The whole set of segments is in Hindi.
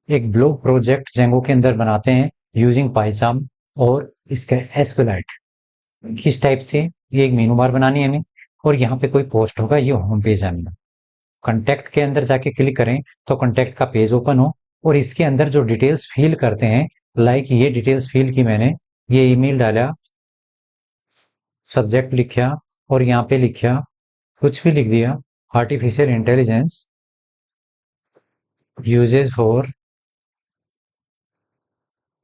एक ब्लॉग प्रोजेक्ट जेंगो के अंदर बनाते हैं यूजिंग पाइथन और इसका एसक्यूएलाइट। किस टाइप से, ये एक मेनू बार बनानी है हमें और यहाँ पे कोई पोस्ट होगा, ये होम पेज है हमें। कंटेक्ट के अंदर जाके क्लिक करें तो कंटेक्ट का पेज ओपन हो और इसके अंदर जो डिटेल्स फिल करते हैं, लाइक ये डिटेल्स फिल की मैंने, ये ईमेल डाला, सब्जेक्ट लिखा और यहाँ पे लिखा, कुछ भी लिख दिया, artificial intelligence uses for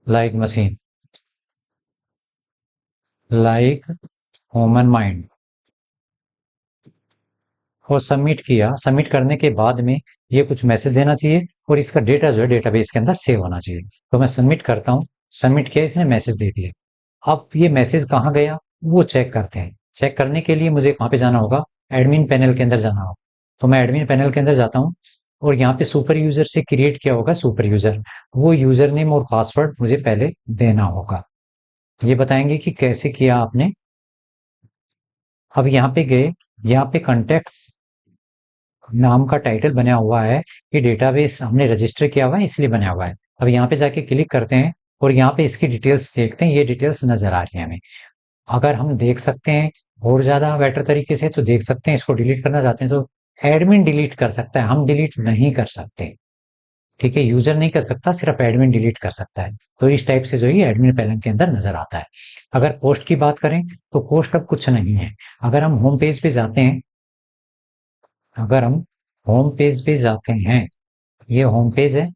like machine like human mind और सबमिट किया। सबमिट करने के बाद में ये कुछ मैसेज देना चाहिए और इसका डेटा जो है डेटाबेस के अंदर सेव होना चाहिए। तो मैं सबमिट करता हूँ, सबमिट किया, इसने मैसेज दे दिया। अब ये मैसेज कहाँ गया वो चेक करते हैं। चेक करने के लिए मुझे कहाँ पे जाना होगा, एडमिन पैनल के अंदर जाना होगा। तो मैं एडमिन पैनल के अंदर जाता हूँ और यहाँ पे सुपर यूजर से क्रिएट किया होगा सुपर यूजर, वो यूजर नेम और पासवर्ड मुझे पहले देना होगा। ये बताएंगे कि कैसे किया आपने। अब यहाँ पे गए, यहाँ पे कॉन्टेक्ट्स नाम का टाइटल बना हुआ है, ये डेटाबेस हमने रजिस्टर किया हुआ है इसलिए बना हुआ है। अब यहाँ पे जाके क्लिक करते हैं और यहाँ पे इसकी डिटेल्स देखते हैं, ये डिटेल्स नजर आ रही है हमें। अगर हम देख सकते हैं और ज्यादा बेटर तरीके से तो देख सकते हैं, इसको डिलीट करना चाहते हैं तो एडमिन डिलीट कर सकता है, हम डिलीट नहीं कर सकते। ठीक है, यूजर नहीं कर सकता, सिर्फ एडमिन डिलीट कर सकता है। तो इस टाइप से जो है एडमिन पैनल के अंदर नजर आता है। अगर पोस्ट की बात करें तो पोस्ट अब कुछ नहीं है। अगर हम होम पेज पे जाते हैं, अगर हम होम पेज पे जाते हैं, ये होम पेज है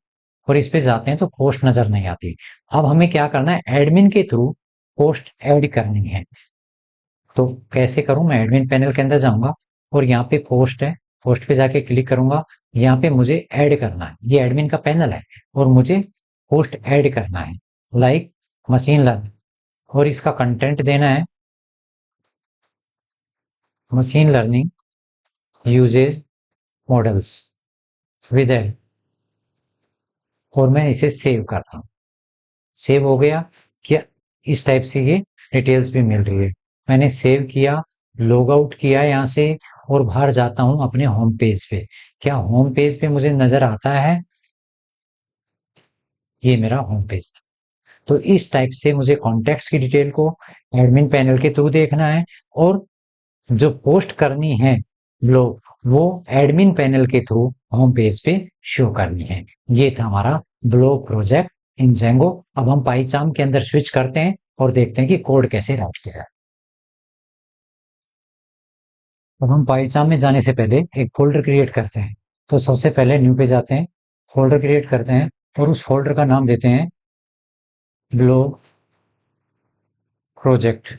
और इस पे जाते हैं तो पोस्ट नजर नहीं आती। अब हमें क्या करना है, एडमिन के थ्रू पोस्ट ऐड करनी है। तो कैसे करूं, मैं एडमिन पैनल के अंदर जाऊंगा और यहाँ पे पोस्ट है, पोस्ट पे जाके क्लिक करूंगा। यहाँ पे मुझे ऐड करना है, ये एडमिन का पैनल है और मुझे पोस्ट ऐड करना है लाइक मशीन लर्निंग, और इसका कंटेंट देना है machine learning uses models with aid, और मैं इसे सेव करता हूँ। सेव हो गया क्या, इस टाइप से ये डिटेल्स भी मिल रही है। मैंने सेव किया, लॉग आउट किया यहाँ से और बाहर जाता हूं अपने होम पेज पे। क्या होम पेज पे मुझे नजर आता है, ये मेरा होम पेज। तो इस टाइप से मुझे कॉन्टेक्ट्स की डिटेल को एडमिन पैनल के थ्रू देखना है और जो पोस्ट करनी है लोग, वो एडमिन पैनल के थ्रू होम पेज पे शो करनी है। ये था हमारा ब्लॉग प्रोजेक्ट इन जेंगो। अब हम पाइचाम के अंदर स्विच करते हैं और देखते हैं कि कोड कैसे राइट किया है। अब हम पाइचाम में जाने से पहले एक फोल्डर क्रिएट करते हैं। तो सबसे पहले न्यू पे जाते हैं, फोल्डर क्रिएट करते हैं और उस फोल्डर का नाम देते हैं ब्लॉग प्रोजेक्ट।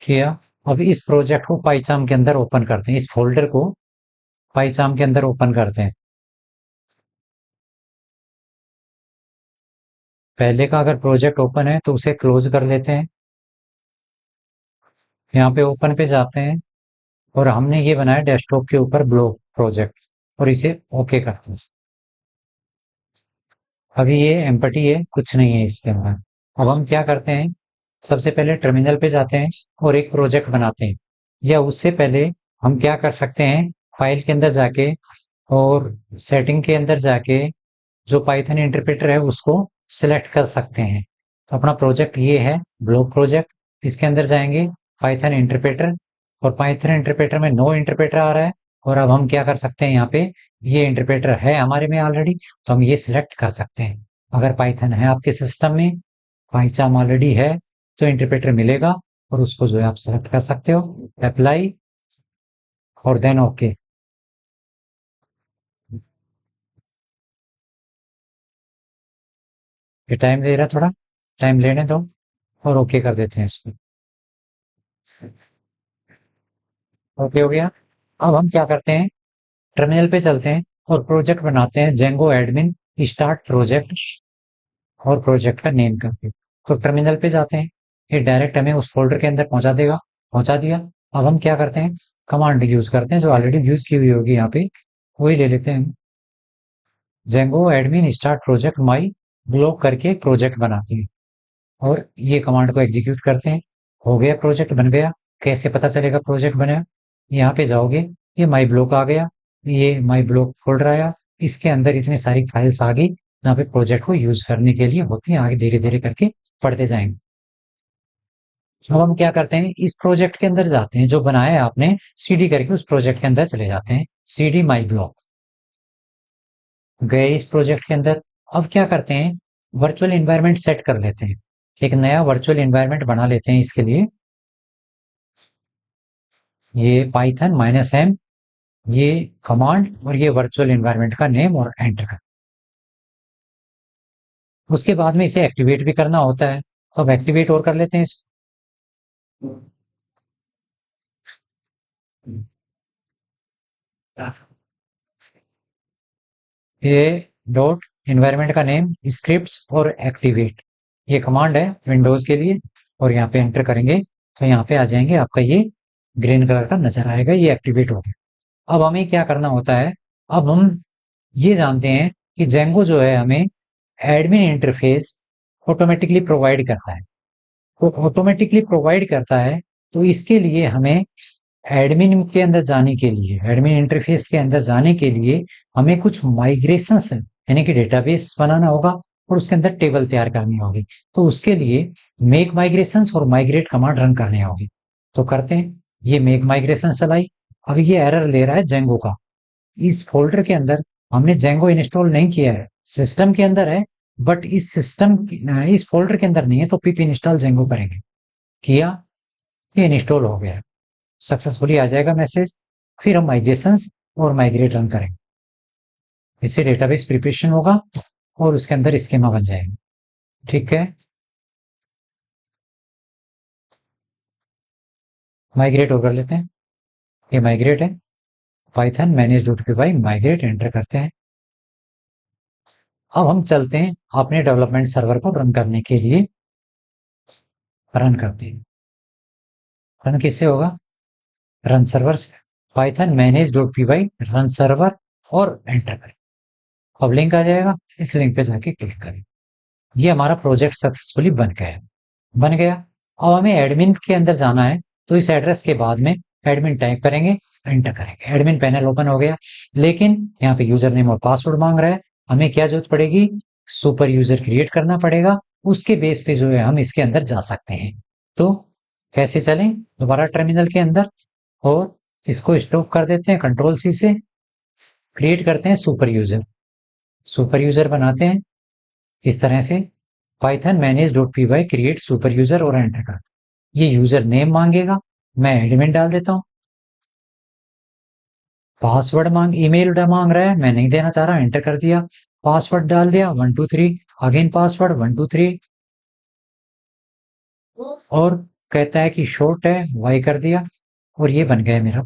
किया। अब इस प्रोजेक्ट को पाइचाम के अंदर ओपन करते हैं, इस फोल्डर को पाइचाम के अंदर ओपन करते हैं। पहले का अगर प्रोजेक्ट ओपन है तो उसे क्लोज कर लेते हैं। यहाँ पे ओपन पे जाते हैं और हमने ये बनाया डेस्कटॉप के ऊपर ब्लॉग प्रोजेक्ट और इसे ओके करते हैं। अभी ये एम्पटी है, कुछ नहीं है इसके अंदर। अब हम क्या करते हैं, सबसे पहले टर्मिनल पे जाते हैं और एक प्रोजेक्ट बनाते हैं। या उससे पहले हम क्या कर सकते हैं, फाइल के अंदर जाके और सेटिंग के अंदर जाके जो पाइथन इंटरप्रेटर है उसको सिलेक्ट कर सकते हैं। तो अपना प्रोजेक्ट ये है ब्लॉग प्रोजेक्ट, इसके अंदर जाएंगे पाइथन इंटरप्रेटर और पाइथन इंटरप्रेटर में नो इंटरप्रेटर आ रहा है। और अब हम क्या कर सकते हैं, यहाँ पे ये इंटरप्रेटर है हमारे में ऑलरेडी, तो हम ये सिलेक्ट कर सकते हैं। अगर पाइथन है आपके सिस्टम में, पाइचाम ऑलरेडी है, तो इंटरप्रेटर मिलेगा और उसको जो है आप सेलेक्ट कर सकते हो, अप्लाई और देन ओके। ये टाइम ले रहा है, थोड़ा टाइम लेने दो और ओके कर देते हैं इसको। ओके हो गया। अब हम क्या करते हैं, टर्मिनल पे चलते हैं और प्रोजेक्ट बनाते हैं जेंगो एडमिन स्टार्ट प्रोजेक्ट और प्रोजेक्ट का नेम करके। तो टर्मिनल पे जाते हैं, ये डायरेक्ट हमें उस फोल्डर के अंदर पहुंचा देगा, पहुंचा दिया। अब हम क्या करते हैं, कमांड यूज करते हैं जो ऑलरेडी यूज की हुई होगी यहाँ पे, वही ले लेते हैं। जेंगो एडमिन स्टार्ट प्रोजेक्ट माई ब्लॉक करके प्रोजेक्ट बनाते हैं और ये कमांड को एग्जीक्यूट करते हैं। हो गया, प्रोजेक्ट बन गया। कैसे पता चलेगा प्रोजेक्ट बना, यहाँ पे जाओगे, ये माई ब्लॉक आ गया, ये माई ब्लॉक फोल्डर आया, इसके अंदर इतनी सारी फाइल्स आ गई जहाँ पे प्रोजेक्ट को यूज करने के लिए होती हैं, आगे धीरे धीरे करके पढ़ते जाएंगे। अब हम क्या करते हैं, इस प्रोजेक्ट के अंदर जाते हैं जो बनाया है आपने, सीडी करके उस प्रोजेक्ट के अंदर चले जाते हैं, सीडी माई ब्लॉक गए इस प्रोजेक्ट के अंदर। अब क्या करते हैं, वर्चुअल एनवायरनमेंट सेट कर लेते हैं, एक नया वर्चुअल एनवायरनमेंट बना लेते हैं इसके लिए। ये पाइथन -m, ये कमांड और ये वर्चुअल एनवायरनमेंट का नेम और एंटर कर। उसके बाद में इसे एक्टिवेट भी करना होता है, तो अब एक्टिवेट और कर लेते हैं इसको। ये डॉट इन्वायरमेंट का नेम स्क्रिप्ट्स और एक्टिवेट, ये कमांड है विंडोज के लिए, और यहाँ पे एंटर करेंगे तो यहाँ पे आ जाएंगे, आपका ये ग्रीन कलर का नजर आएगा, ये एक्टिवेट हो गया। अब हमें क्या करना होता है, अब हम ये जानते हैं कि जेंगो जो है हमें एडमिन इंटरफेस ऑटोमेटिकली प्रोवाइड करता है, तो ऑटोमेटिकली प्रोवाइड करता है, तो इसके लिए हमें एडमिन के अंदर जाने के लिए, एडमिन इंटरफेस के अंदर जाने के लिए हमें कुछ माइग्रेशंस यानी कि डेटाबेस बनाना होगा और उसके अंदर टेबल तैयार करनी होगी। तो उसके लिए मेक माइग्रेशंस और माइग्रेट कमांड रन करनी होगी। तो करते हैं, ये मेक माइग्रेशन चलाई। अब ये एरर ले रहा है जेंगो का, इस फोल्डर के अंदर हमने जेंगो इंस्टॉल नहीं किया है, सिस्टम के अंदर है, बट इस फोल्डर के अंदर नहीं है, तो पिप इंस्टॉल जेंगो करेंगे। किया, ये इंस्टॉल हो गया, सक्सेसफुली आ जाएगा मैसेज। फिर हम माइग्रेशंस और माइग्रेट रन करेंगे, इससे डेटाबेस प्रिपरेशन होगा और उसके अंदर स्कीमा बन जाएगा। ठीक है, माइग्रेट और कर लेते हैं, ये माइग्रेट है, पाइथन manage.py माइग्रेट एंटर करते हैं। अब हम चलते हैं अपने डेवलपमेंट सर्वर को रन करने के लिए, रन करते हैं। रन किससे होगा, रन सर्वर से, पाइथन manage.py रन सर्वर और एंटर करें। अब लिंक आ जाएगा, इस लिंक पे जाके क्लिक करें। ये हमारा प्रोजेक्ट सक्सेसफुली बन गया है, बन गया। अब हमें एडमिन के अंदर जाना है, तो इस एड्रेस के बाद में एडमिन टाइप करेंगे, एंटर करेंगे, एडमिन पैनल ओपन हो गया। लेकिन यहाँ पे यूजर नेम और पासवर्ड मांग रहा है, हमें क्या जरूरत पड़ेगी, सुपर यूजर क्रिएट करना पड़ेगा, उसके बेस पे जो है हम इसके अंदर जा सकते हैं। तो कैसे चलें, दोबारा टर्मिनल के अंदर, और इसको स्टॉप कर देते हैं कंट्रोल सी से, क्रिएट करते हैं सुपर यूजर, सुपर यूजर बनाते हैं इस तरह से, Python manage.py create super user और एंटर कर। ये यूजर नेम मांगेगा, मैं एडमिन डाल देता हूं, पासवर्ड ईमेल मांग रहा है, मैं नहीं देना चाह रहा, एंटर कर दिया, पासवर्ड डाल दिया 123, अगेन पासवर्ड 123, और कहता है कि शॉर्ट है, वाई कर दिया, और ये बन गया मेरा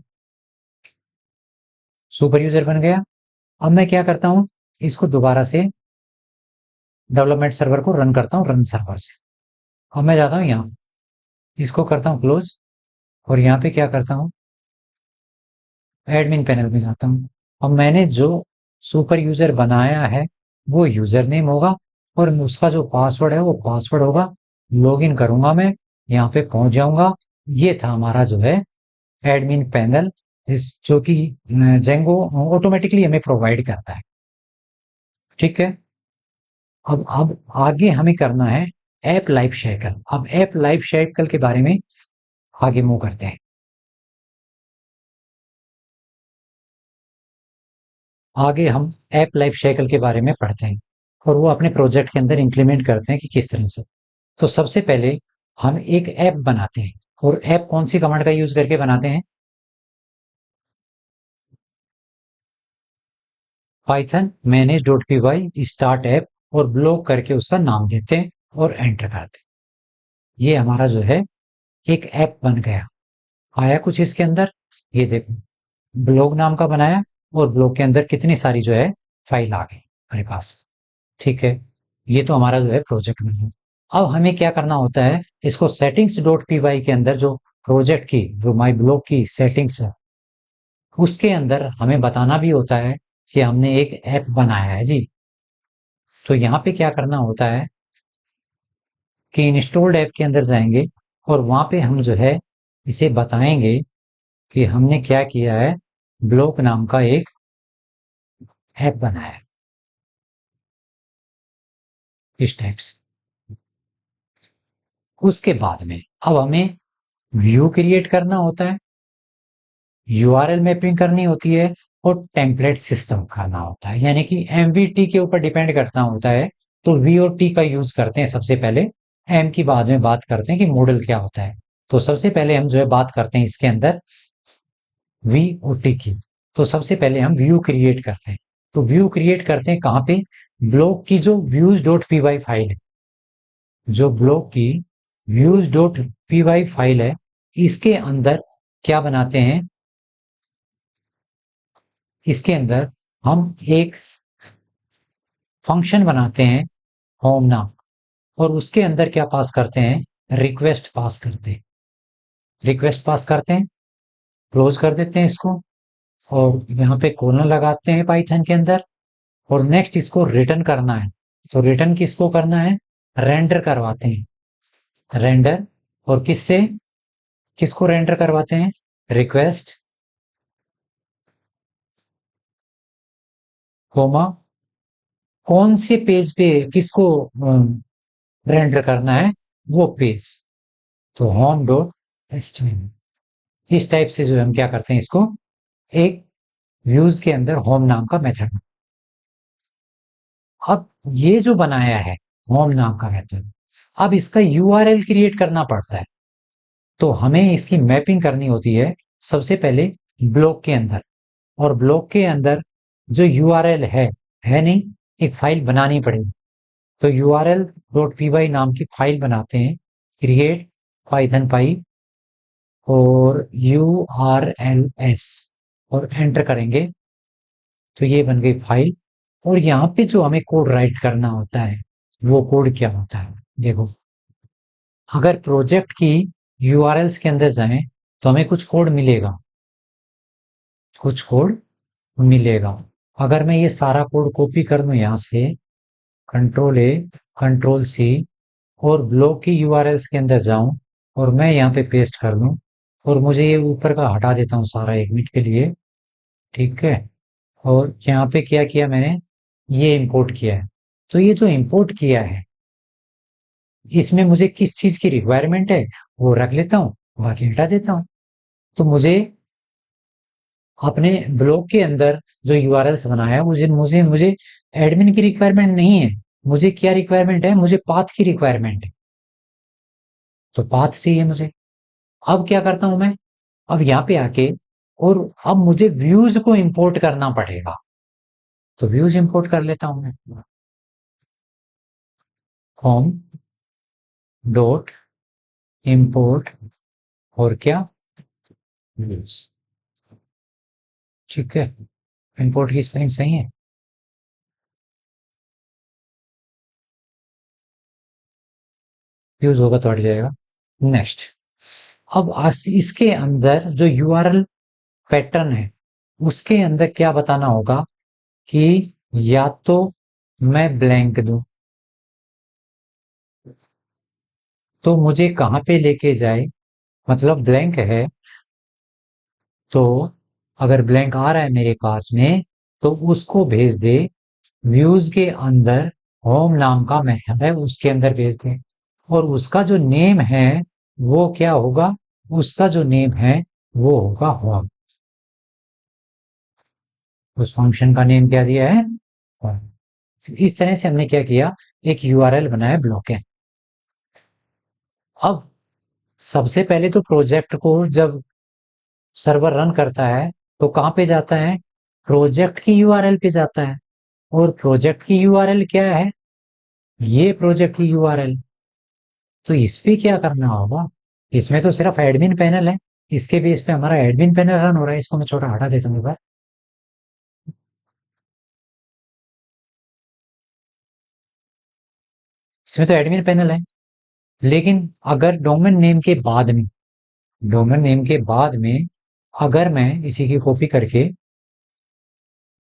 सुपर यूजर बन गया। अब मैं क्या करता हूं, इसको दोबारा से डेवलपमेंट सर्वर को रन करता हूं, रन सर्वर से। अब मैं जाता हूं यहाँ, इसको करता हूं क्लोज, और यहाँ पे क्या करता हूं, एडमिन पैनल में जाता हूं। अब मैंने जो सुपर यूजर बनाया है वो यूजर नेम होगा, और उसका जो पासवर्ड है वो पासवर्ड होगा। लॉगिन करूंगा मैं, यहाँ पे पहुंच जाऊंगा। ये था हमारा जो है एडमिन पैनल, जो कि जेंगो ऑटोमेटिकली हमें प्रोवाइड करता है। ठीक है, अब आगे हमें करना है ऐप लाइफ साइकिल। अब ऐप लाइफ साइकिल के बारे में आगे मूव करते हैं। आगे हम ऐप लाइफ साइकिल के बारे में पढ़ते हैं, और वो अपने प्रोजेक्ट के अंदर इंप्लीमेंट करते हैं कि किस तरह से। तो सबसे पहले हम एक ऐप बनाते हैं, और ऐप कौन सी कमांड का यूज करके बनाते हैं, पाइथन manage.py स्टार्ट ऐप, और ब्लॉक करके उसका नाम देते हैं और एंटर करते हैं। ये हमारा जो है एक ऐप बन गया। आया कुछ इसके अंदर, ये देखो, ब्लॉग नाम का बनाया, और ब्लॉग के अंदर कितनी सारी जो है फाइल आ गई हमारे पास। ठीक है, ये तो हमारा जो है प्रोजेक्ट में है। अब हमें क्या करना होता है, इसको settings.py के अंदर जो प्रोजेक्ट की, जो माई ब्लॉग की सेटिंग्स है, उसके अंदर हमें बताना भी होता है कि हमने एक ऐप बनाया है जी। तो यहाँ पे क्या करना होता है कि इंस्टॉल्ड ऐप के अंदर जाएंगे, और वहां पे हम जो है इसे बताएंगे कि हमने क्या किया है, ब्लॉक नाम का एक ऐप बनाया इस टाइप से। उसके बाद में अब हमें व्यू क्रिएट करना होता है, यूआरएल मैपिंग करनी होती है और टेम्पलेट सिस्टम करना होता है, यानी कि एमवीटी के ऊपर डिपेंड करना होता है। तो वी और टी का यूज करते हैं सबसे पहले, एम की बाद में बात करते हैं कि मॉडल क्या होता है। तो सबसे पहले हम जो है बात करते हैं इसके अंदर वी और टी की। तो सबसे पहले हम व्यू क्रिएट करते हैं। तो व्यू क्रिएट करते हैं कहाँ पे, ब्लॉक की जो views dot P Y file है, जो ब्लॉक की views dot P Y file है, इसके अंदर क्या बनाते हैं, इसके अंदर हम एक फंक्शन बनाते हैं होम नाम, और उसके अंदर क्या पास करते हैं, रिक्वेस्ट पास करते हैं। रिक्वेस्ट पास करते हैं, क्लोज कर देते हैं इसको, और यहाँ पे कोलन लगाते हैं पाइथन के अंदर। और नेक्स्ट इसको रिटर्न करना है। तो रिटर्न किसको करना है, रेंडर करवाते हैं, रेंडर। और किससे, किसको रेंडर करवाते हैं, रिक्वेस्ट कोमा कौन से पेज पे किसको रेंडर करना है, वो पेज। तो होम डॉट एचटीएमएल, इस टाइप से जो है हम क्या करते हैं इसको एक व्यूज के अंदर होम नाम का मेथड। अब ये जो बनाया है होम नाम का मेथड, अब इसका यूआरएल क्रिएट करना पड़ता है। तो हमें इसकी मैपिंग करनी होती है सबसे पहले ब्लॉक के अंदर, और ब्लॉक के अंदर जो यूआरएल है नहीं, एक फाइल बनानी पड़ेगी। तो यूआरएल डॉट पी वाई नाम की फाइल बनाते हैं, क्रिएट पाइथन पाई और यू आर एल एस, और एंटर करेंगे तो ये बन गई फाइल। और यहाँ पे जो हमें कोड राइट करना होता है, वो कोड क्या होता है, देखो अगर प्रोजेक्ट की यूआरएल्स के अंदर जाएं तो हमें कुछ कोड मिलेगा, कुछ कोड मिलेगा। अगर मैं ये सारा कोड कॉपी कर दूं यहाँ से, कंट्रोल ए कंट्रोल सी, और ब्लॉक की यूआरएल्स के अंदर जाऊं और मैं यहाँ पे पेस्ट कर दूं, और मुझे ये ऊपर का हटा देता हूँ सारा 1 मिनट के लिए, ठीक है। और यहाँ पे क्या किया मैंने, ये इंपोर्ट किया है। तो ये जो इंपोर्ट किया है, इसमें मुझे किस चीज की रिक्वायरमेंट है वो रख लेता हूँ, बाकी हटा देता हूँ। तो मुझे अपने ब्लॉग के अंदर जो यूआरएल्स बनाया है, मुझे मुझे मुझे एडमिन की रिक्वायरमेंट नहीं है। मुझे क्या रिक्वायरमेंट है, मुझे पाथ की रिक्वायरमेंट है। तो पाथ चाहिए मुझे। अब क्या करता हूं मैं, अब यहाँ पे आके, और अब मुझे व्यूज को इंपोर्ट करना पड़ेगा। तो व्यूज इंपोर्ट कर लेता हूं मैं, होम डॉट इंपोर्ट, और क्या, व्यूज। ठीक है, इंपोर्ट की स्पेलिंग सही है। व्यूज होगा तो हट जाएगा। नेक्स्ट, अब इसके अंदर जो यूआरएल पैटर्न है, उसके अंदर क्या बताना होगा कि या तो मैं ब्लैंक दूं, तो मुझे कहां पे लेके जाए, मतलब ब्लैंक है तो अगर ब्लैंक आ रहा है मेरे पास में, तो उसको भेज दे व्यूज के अंदर, होम नाम का मेथड है उसके अंदर भेज दे। और उसका जो नेम है वो क्या होगा, उसका जो नेम है वो होगा होम। उस फंक्शन का नेम क्या दिया है, होम। इस तरह से हमने क्या किया, एक यूआरएल बनाया ब्लॉक है। अब सबसे पहले तो प्रोजेक्ट को जब सर्वर रन करता है तो कहां पे जाता है, प्रोजेक्ट की यूआरएल पे जाता है। और प्रोजेक्ट की यूआरएल क्या है, ये प्रोजेक्ट की यूआरएल। तो इस पे क्या करना होगा, इसमें तो सिर्फ एडमिन पैनल है, इसके बेस पे हमारा एडमिन पैनल रन हो रहा है। इसको मैं छोटा हटा देता हूँ एक बार। इसमें तो एडमिन पैनल है, लेकिन अगर डोमेन नेम के बाद में, डोमेन नेम के बाद में अगर मैं इसी की कॉपी करके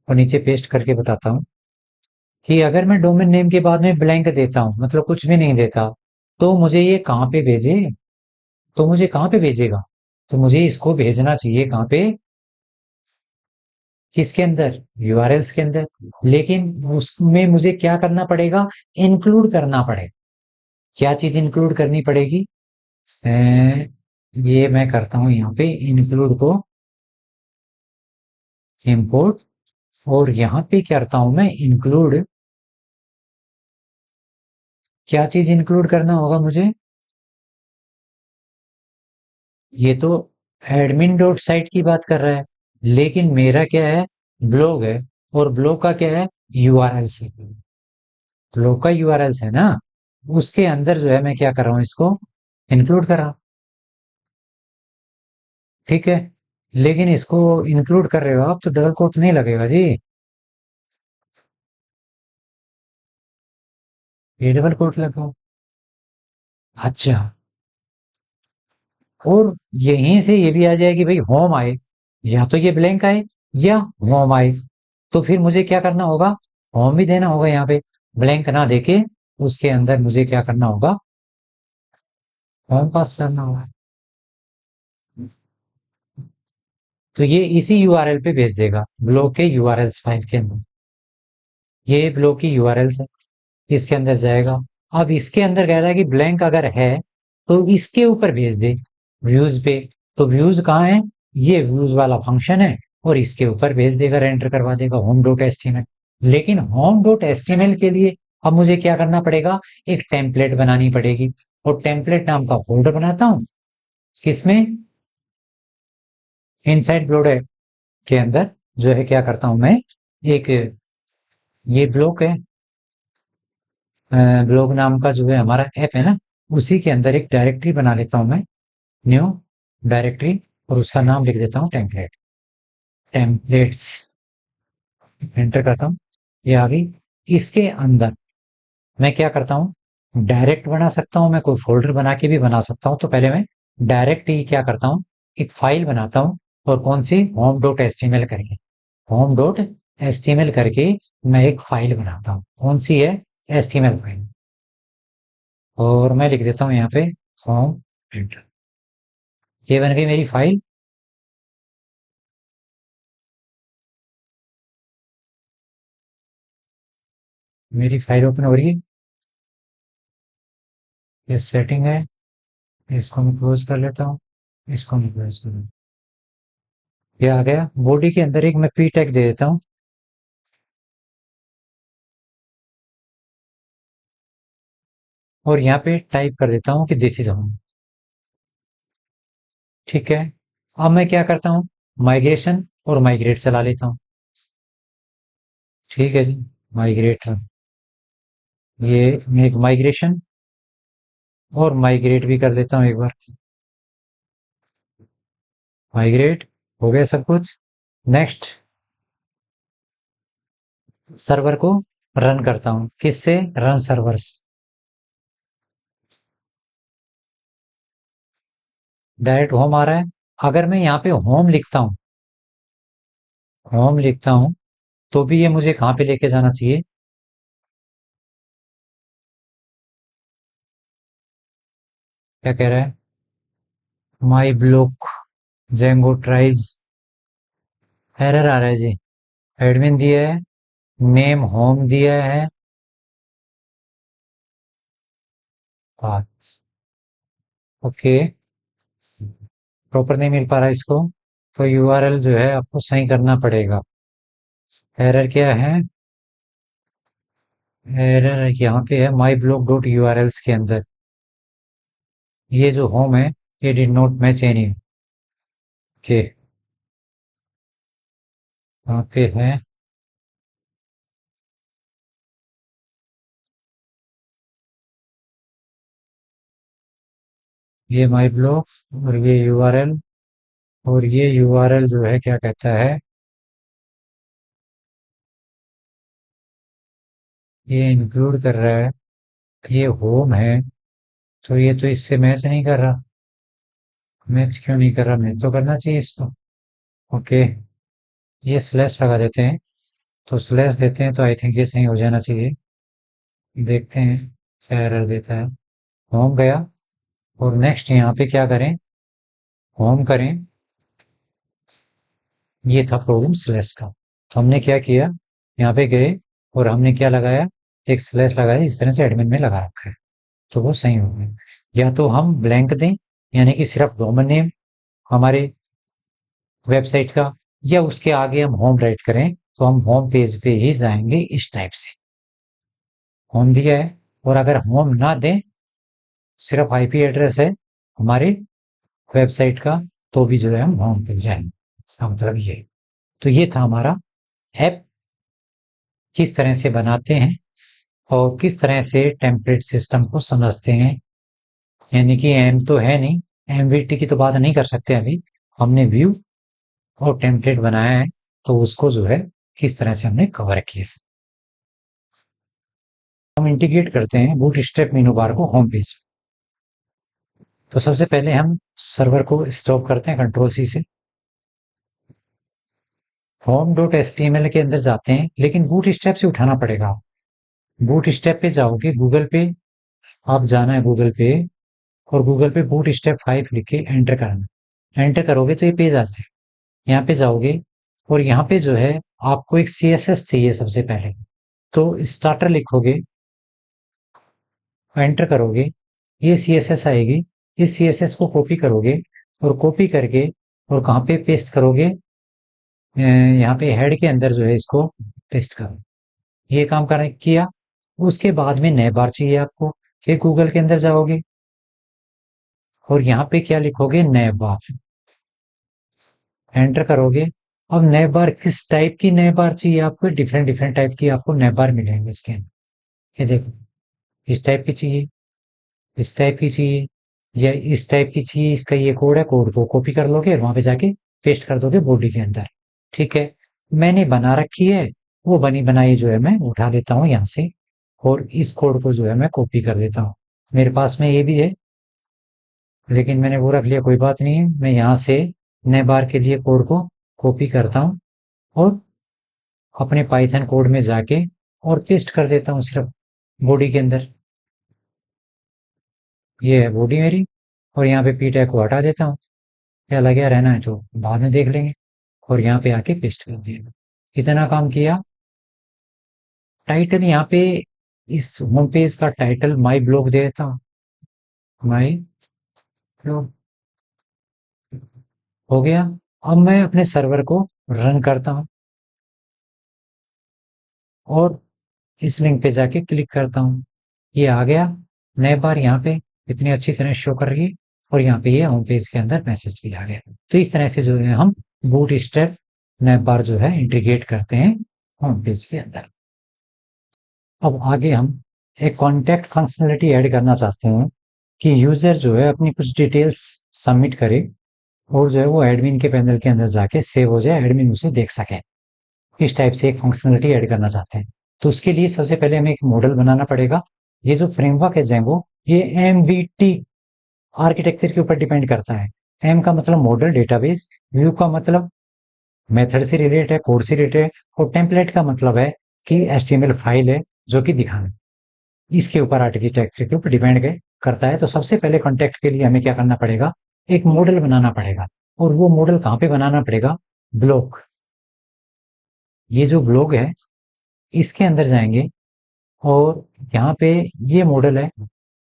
और नीचे पेस्ट करके बताता हूँ कि अगर मैं डोमेन नेम के बाद में ब्लैंक देता हूँ, मतलब कुछ भी नहीं देता, तो मुझे ये कहाँ पे भेजे, तो मुझे कहाँ पे भेजेगा, तो मुझे इसको भेजना चाहिए कहाँ पे, किसके अंदर? यूआरएल्स के अंदर। लेकिन उसमें मुझे क्या करना पड़ेगा? इंक्लूड करना पड़ेगा। क्या चीज इंक्लूड करनी पड़ेगी? ये मैं करता हूं यहाँ पे इंक्लूड को इंपोर्ट, और यहाँ पे क्या करता हूं मैं इंक्लूड, क्या चीज इंक्लूड करना होगा मुझे? ये तो एडमिन डॉट साइट की बात कर रहा है, लेकिन मेरा क्या है? ब्लॉग है, और ब्लॉग का क्या है? यूआरएल्स है। ब्लॉग का यूआरएल्स है ना, उसके अंदर जो है मैं क्या कर रहा हूं, इसको इंक्लूड कर रहा हूं। ठीक है, लेकिन इसको इंक्लूड कर रहे हो आप तो डबल कोट नहीं लगेगा जी। ये डबल कोट लगाओ। अच्छा, और यहीं से ये भी आ जाए कि भाई होम आए, या तो ये ब्लैंक आए या होम आए। तो फिर मुझे क्या करना होगा? होम भी देना होगा यहाँ पे, ब्लैंक ना देके उसके अंदर मुझे क्या करना होगा? होम पास करना होगा। तो ये इसी यूआरएल पे भेज देगा, ब्लॉक के यूआरएल्स फाइल के अंदर। ये ब्लॉक की यूआरएल्स है, इसके अंदर जाएगा। अब इसके अंदर कह रहा है कि ब्लैंक अगर है तो इसके ऊपर भेज दे, व्यूज पे। तो व्यूज कहाँ है? ये व्यूज वाला फंक्शन है, और इसके ऊपर भेज देगा, रेंडर करवा देगा होम डॉट एचटीएमएल। लेकिन होम डॉट एचटीएमएल के लिए अब मुझे क्या करना पड़ेगा? एक टेम्पलेट बनानी पड़ेगी, और टेम्पलेट नाम का फोल्डर बनाता हूं। किसमें? इनसाइड ब्लॉक के अंदर जो है क्या करता हूं मैं, एक ये ब्लॉक है, ब्लॉग नाम का जो है हमारा ऐप है ना, उसी के अंदर एक डायरेक्टरी बना लेता हूं मैं, न्यू डायरेक्टरी, और उसका नाम लिख देता हूं टेम्पलेट, टेम्पलेट्स। एंटर करता हूं, ये आ गई। इसके अंदर मैं क्या करता हूं? डायरेक्ट बना सकता हूं, मैं कोई फोल्डर बना के भी बना सकता हूं। तो पहले मैं डायरेक्ट ही क्या करता हूं, एक फाइल बनाता हूं, और कौन सी? होम डॉट एचटीएमएल करके, होम डॉट एचटीएमएल करके मैं एक फाइल बनाता हूं। कौन सी है? HTML file. और मैं लिख देता हूं यहाँ पे होम, ये बन गई मेरी फाइल। मेरी फाइल ओपन हो रही है, ये सेटिंग है, इसको मैं क्लोज कर लेता हूँ, इसको मैं क्लोज कर लेता हूँ। ये आ गया। बॉडी के अंदर एक मैं पी टैग दे देता हूँ, और यहाँ पे टाइप कर देता हूँ कि दिस इज होम। ठीक है, अब मैं क्या करता हूँ? माइग्रेशन और माइग्रेट चला लेता हूँ। ठीक है जी, माइग्रेट, ये मैं एक माइग्रेशन और माइग्रेट भी कर देता हूँ एक बार। माइग्रेट हो गया सब कुछ। नेक्स्ट, सर्वर को रन करता हूँ, किससे? Run servers. डायरेक्ट होम आ रहा है। अगर मैं यहाँ पे होम लिखता हूँ, तो भी ये मुझे कहाँ पे लेके जाना चाहिए? क्या कह रहा है? माई ब्लॉक जेंगो ट्राइज, एरर आ रहा है जी। एडमिन दिया है, नेम होम दिया है, बात ओके, प्रॉपर नहीं मिल पा रहा इसको, तो यूआरएल जो है आपको सही करना पड़ेगा। एरर क्या है? एरर यहाँ पे है माई ब्लॉक डॉट यूआरएल्स के अंदर, ये जो होम है ये did not match any. Okay, यहाँ पे है, ये माई ब्लॉक, और ये यूआरएल, और ये यूआरएल जो है क्या कहता है, ये इंक्लूड कर रहा है, ये होम है, तो ये तो इससे मैच नहीं कर रहा। मैच क्यों नहीं कर रहा? मैच तो करना चाहिए इसको। ओके, ये स्लैश लगा देते हैं, तो स्लैश देते हैं तो आई थिंक ये सही हो जाना चाहिए। देखते हैं क्या एरर देता है। होम गया, और नेक्स्ट यहाँ पे क्या करें? होम करें। ये था प्रॉब्लम स्लैश का। तो हमने क्या किया, यहाँ पे गए और हमने क्या लगाया, एक स्लैश लगाया, इस तरह से एडमिन में लगा रखा है, तो वो सही हो गया। या तो हम ब्लैंक दें, यानी कि सिर्फ डोमेन नेम हमारे वेबसाइट का, या उसके आगे हम होम राइट करें, तो हम होम पेज पे ही जाएंगे इस टाइप से। होम दिया है, और अगर होम ना दें, सिर्फ आईपी एड्रेस है हमारे वेबसाइट का, तो भी जो है हम होम पे जाएंगे। इसका मतलब ये। तो ये था हमारा ऐप किस तरह से बनाते हैं और किस तरह से टेम्पलेट सिस्टम को समझते हैं। यानी कि एम तो है नहीं, एमवीटी की तो बात नहीं कर सकते अभी, हमने व्यू और टेम्पलेट बनाया है, तो उसको जो है किस तरह से हमने कवर किया। हम इंटीग्रेट करते हैं बूटस्ट्रैप मेनू बार को होम पेज। तो सबसे पहले हम सर्वर को स्टॉप करते हैं कंट्रोल सी से, होम डॉट एचटीएमएल के अंदर जाते हैं, लेकिन बूटस्ट्रैप से उठाना पड़ेगा। बूटस्ट्रैप पे जाओगे, गूगल पे आप जाना है, गूगल पे, और गूगल पे बूटस्ट्रैप 5 लिख के एंटर करना। एंटर करोगे तो ये पेज आ जाए। यहाँ पे जाओगे और यहाँ पे जो है आपको एक सीएसएस चाहिए सबसे पहले, तो स्टार्टर लिखोगे, एंटर करोगे, ये सीएसएस आएगी। इस सीएसएस को कॉपी करोगे, और कॉपी करके और कहाँ पे पेस्ट करोगे, यहाँ पे हेड के अंदर जो है इसको पेस्ट करो। ये काम करने किया। उसके बाद में नए बार चाहिए आपको, फिर गूगल के अंदर जाओगे और यहाँ पे क्या लिखोगे, नए बार, एंटर करोगे। अब नए बार किस टाइप की नए बार चाहिए आपको, डिफरेंट डिफरेंट टाइप की आपको नए बार मिलेंगे इसके अंदर। ये देखो, इस टाइप की चाहिए, इस टाइप की चाहिए, या इस टाइप की चाहिए, इसका ये कोड है, कोड को कॉपी कर लोगे और वहां पे जाके पेस्ट कर दोगे बॉडी के अंदर। ठीक है, मैंने बना रखी है, वो बनी बनाई जो है मैं उठा लेता हूँ यहाँ से, और इस कोड को जो है मैं कॉपी कर देता हूँ। मेरे पास में ये भी है, लेकिन मैंने वो रख लिया, कोई बात नहीं है। मैं यहाँ से नए बार के लिए कोड को कॉपी करता हूँ और अपने पाइथन कोड में जाके और पेस्ट कर देता हूँ सिर्फ बॉडी के अंदर। ये है बॉडी मेरी, और यहाँ पे पी टैग को हटा देता हूँ, क्या लगे रहना है तो बाद में देख लेंगे, और यहाँ पे आके पेस्ट कर दिया। इतना काम किया। टाइटल यहाँ पे इस होम पेज का टाइटल माई ब्लॉग दे देता हूँ, माई ब्लॉग, हो गया। अब मैं अपने सर्वर को रन करता हूँ और इस लिंक पे जाके क्लिक करता हूँ, ये आ गया। नए बार यहाँ पे इतनी अच्छी तरह शो कर रही है, और यहाँ पे ये होम पेज के अंदर मैसेज भी आ गया। तो इस तरह से जो है हम बूट स्ट्रैप नए बार जो है इंटीग्रेट करते हैं होम पेज के अंदर। अब आगे हम एक कॉन्टैक्ट फंक्शनलिटी ऐड करना चाहते हैं कि यूजर जो है अपनी कुछ डिटेल्स सबमिट करे, और जो है वो एडमिन के पैनल के अंदर जाके सेव हो जाए, एडमिन उसे देख सके। इस टाइप से एक फंक्शनलिटी ऐड करना चाहते हैं। तो उसके लिए सबसे पहले हमें एक मॉडल बनाना पड़ेगा। ये जो फ्रेमवर्क है जेंगो, ये एमवीटी आर्किटेक्चर के ऊपर डिपेंड करता है। एम का मतलब मॉडल डेटाबेस, व्यू का मतलब मेथड से रिलेटेड है, कोड से रिलेटेड है, और टेम्पलेट का मतलब है कि एचटीएमएल फाइल है जो कि दिखाना। इसके ऊपर आर्किटेक्चर के ऊपर डिपेंड करता है। तो सबसे पहले कॉन्टेक्ट के लिए हमें क्या करना पड़ेगा, एक मॉडल बनाना पड़ेगा। और वो मॉडल कहाँ पे बनाना पड़ेगा, ब्लॉक, ये जो ब्लॉग है इसके अंदर जाएंगे, और यहाँ पे ये मॉडल है,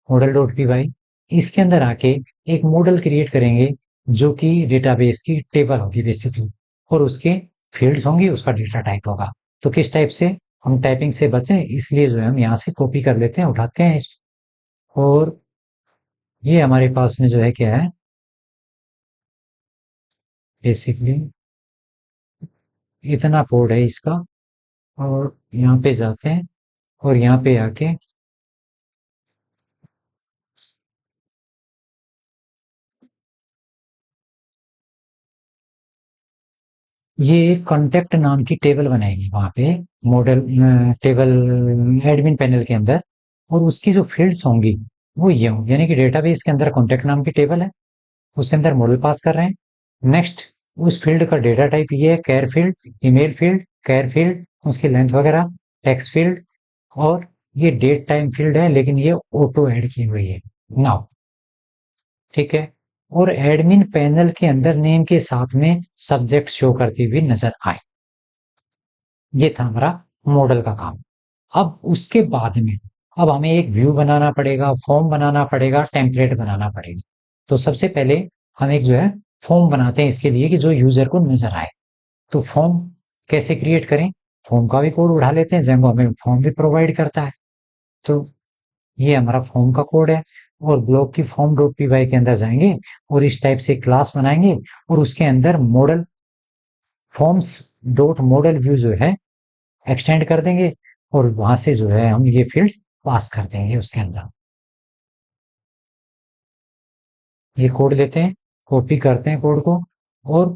मॉडल डॉट पी वाई, इसके अंदर आके एक मॉडल क्रिएट करेंगे जो कि डेटाबेस की टेबल होगी बेसिकली, और उसके फील्ड्स होंगी, उसका डेटा टाइप होगा। तो किस टाइप से हम टाइपिंग से बचें, इसलिए जो है हम यहाँ से कॉपी कर लेते हैं, उठाते हैं और ये हमारे पास में जो है क्या है, बेसिकली इतना कोड है इसका। और यहाँ पे जाते हैं और यहाँ पे आके ये एक कॉन्टेक्ट नाम की टेबल बनाएगी वहां पे, मॉडल टेबल एडमिन पैनल के अंदर, और उसकी जो फील्ड्स होंगी वो ये होंगी, यानी कि डेटाबेस के अंदर कॉन्टेक्ट नाम की टेबल है, उसके अंदर मॉडल पास कर रहे हैं। नेक्स्ट, उस फील्ड का डेटा टाइप ये है, कैर फील्ड, ईमेल फील्ड, कैर फील्ड, उसकी लेंथ वगैरह, टेक्स्ट फील्ड, और ये डेट टाइम फील्ड है, लेकिन ये ऑटो ऐड की हुई है नाउ। ठीक है, और एडमिन पैनल के अंदर नेम के साथ में सब्जेक्ट शो करती हुई नजर आए। ये था हमारा मॉडल का काम। अब उसके बाद में अब हमें एक व्यू बनाना पड़ेगा, फॉर्म बनाना पड़ेगा, टेम्पलेट बनाना पड़ेगा। तो सबसे पहले हम एक जो है फॉर्म बनाते हैं इसके लिए कि जो यूजर को नजर आए। तो फॉर्म कैसे क्रिएट करें? फॉर्म का भी कोड उठा लेते हैं, जेंगो हमें फॉर्म भी प्रोवाइड करता है। तो ये हमारा फॉर्म का कोड है, और ब्लॉक की फॉर्म डॉट पी वाई के अंदर जाएंगे और इस टाइप से क्लास बनाएंगे, और उसके अंदर model forms dot model view जो है एक्सटेंड कर देंगे, और वहां से जो है हम ये फील्ड पास कर देंगे उसके अंदर। ये कोड लेते हैं, कॉपी करते हैं कोड को, और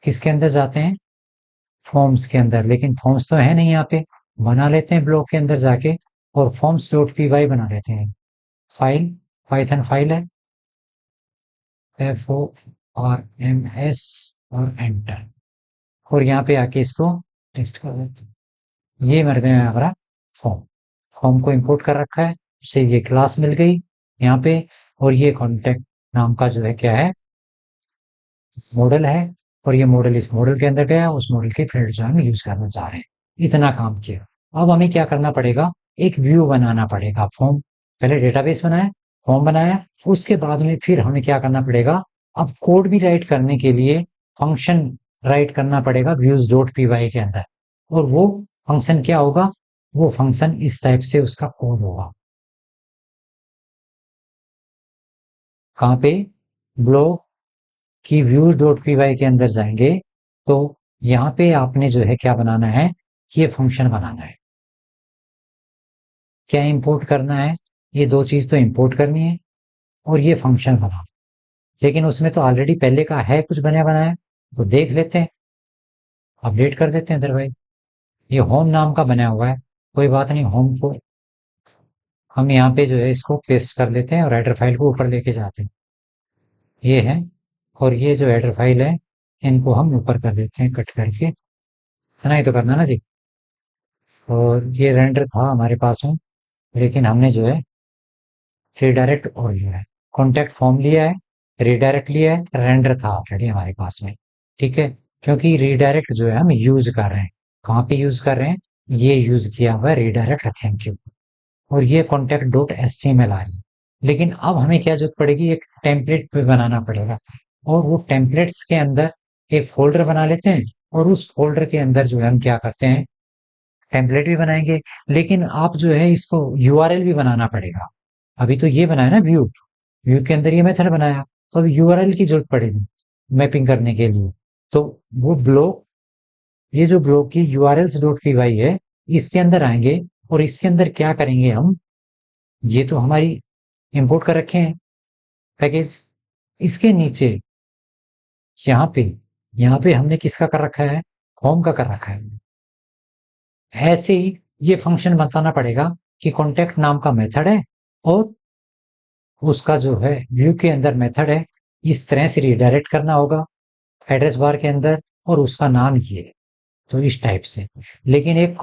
किसके अंदर जाते हैं? फॉर्म्स के अंदर। लेकिन फॉर्म्स तो है नहीं यहाँ पे, बना लेते हैं ब्लॉक के अंदर जाके, और फॉर्म्स डॉट पी वाई बना लेते हैं। फाइल पाइथन फाइल है, FORMS, और एंटर। और यहाँ पे आके इसको टेस्ट कर देते हैं। ये मर गया हमारा फॉर्म। फॉर्म को इंपोर्ट कर रखा है, उसे ये क्लास मिल गई यहाँ पे, और ये कॉन्टेक्ट नाम का जो है क्या है, मॉडल है, और ये मॉडल इस मॉडल के अंदर गया, उस मॉडल के फील्ड जो हम यूज करना चाह रहे हैं। इतना काम किया। अब हमें क्या करना पड़ेगा? एक व्यू बनाना पड़ेगा। फॉर्म पहले डेटाबेस बनाया, फॉर्म बनाया, उसके बाद में फिर हमें क्या करना पड़ेगा? अब कोड भी राइट करने के लिए फंक्शन राइट करना पड़ेगा व्यूज डॉट पी वाई के अंदर। और वो फंक्शन क्या होगा? वो फंक्शन इस टाइप से उसका कोड होगा। कहाँ पे? ब्लॉक की व्यूज डॉट पी वाई के अंदर जाएंगे, तो यहाँ पे आपने जो है क्या बनाना है? ये फंक्शन बनाना है। क्या इंपोर्ट करना है? ये दो चीज तो इंपोर्ट करनी है, और ये फंक्शन बनाना। लेकिन उसमें तो ऑलरेडी पहले का है कुछ बना बनाया, तो देख लेते हैं, अपडेट कर देते हैं इधर भाई। ये होम नाम का बना हुआ है, कोई बात नहीं। होम को हम यहाँ पे जो है इसको पेस्ट कर लेते हैं, और हेडर फाइल को ऊपर लेके जाते हैं। ये है, और ये जो हेडर फाइल है, इनको हम ऊपर कर देते हैं कट करके। इतना ही तो करना ना जी। और ये रेंडर था हमारे पास में, लेकिन हमने जो है रिडायरेक्ट और लिया है, कॉन्टेक्ट फॉर्म लिया है, रिडायरेक्ट लिया है, रेंडर था ऑलरेडी हमारे पास में। ठीक है, क्योंकि रिडायरेक्ट जो है हम यूज कर रहे हैं। कहाँ पे यूज कर रहे हैं? ये यूज किया हुआ है रिडायरेक्ट, थैंक यू। और ये contact dot H T M L आ रही है। लेकिन अब हमें क्या जरूरत पड़ेगी? एक टेम्पलेट पे बनाना पड़ेगा, और वो टेम्पलेट्स के अंदर एक फोल्डर बना लेते हैं, और उस फोल्डर के अंदर जो है हम क्या करते हैं? टेम्पलेट भी बनाएंगे। लेकिन आप जो है इसको यूआरएल भी बनाना पड़ेगा। अभी तो ये बनाया ना व्यू, व्यू के अंदर ये मेथड बनाया, तो अब यूआरएल की जरूरत पड़ेगी मैपिंग करने के लिए। तो वो ब्लॉक, ये जो ब्लॉक की यूआरएल्स डॉट पी वाई है, इसके अंदर आएंगे, और इसके अंदर क्या करेंगे हम? ये तो हमारी इंपोर्ट कर रखे हैं पैकेज। इसके नीचे यहाँ पे यहाँ पे हमने किसका कर रखा है? होम का कर रखा है। ऐसे ही ये फंक्शन बताना पड़ेगा कि कॉन्टेक्ट नाम का मेथड है, और उसका जो है व्यू के अंदर मेथड है, इस तरह से रिडायरेक्ट करना होगा एड्रेस बार के अंदर, और उसका नाम ये है। तो इस टाइप से। लेकिन एक